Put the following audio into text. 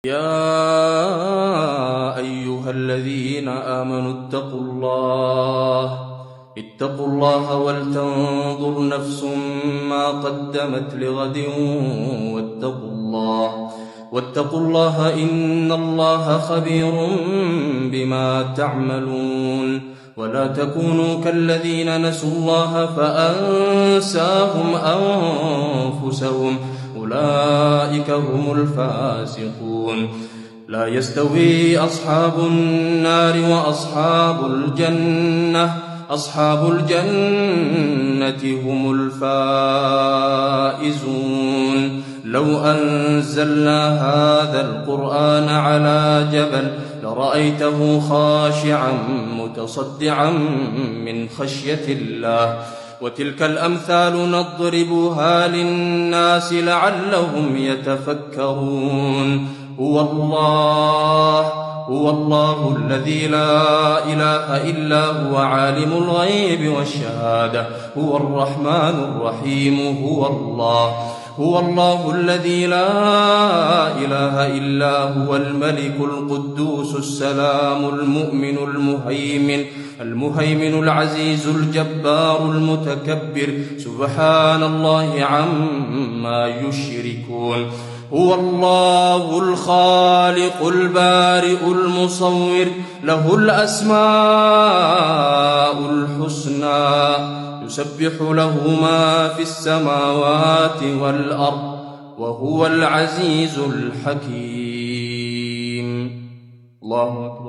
يا أيها الذين آمنوا اتقوا الله ولتنظر نفس ما قدمت لغد واتقوا الله إن الله خبير بما تعملون. ولا تكونوا كالذين نسوا الله فأنساهم أنفسهم أولئك هم الفاسقون. لا يستوي أصحاب النار وأصحاب الجنة هم الفائزون. لو أنزلنا هذا القرآن على جبل لرأيته خاشعا متصدعا من خشية الله. وتلك الأمثال نضربها للناس لعلهم يتفكرون. هو الله الذي لا إله إلا هو عالم الغيب والشهادة هو الرحمن الرحيم. هو الله الذي لا إله إلا هو الملك القدوس السلام المؤمن المهيمن العزيز الجبار المتكبر سبحان الله عما يشركون. هو الله الخالق البارئ المصور له الأسماء الحسنى يسبح له ما في السماوات والأرض وهو العزيز الحكيم. الله أكبر.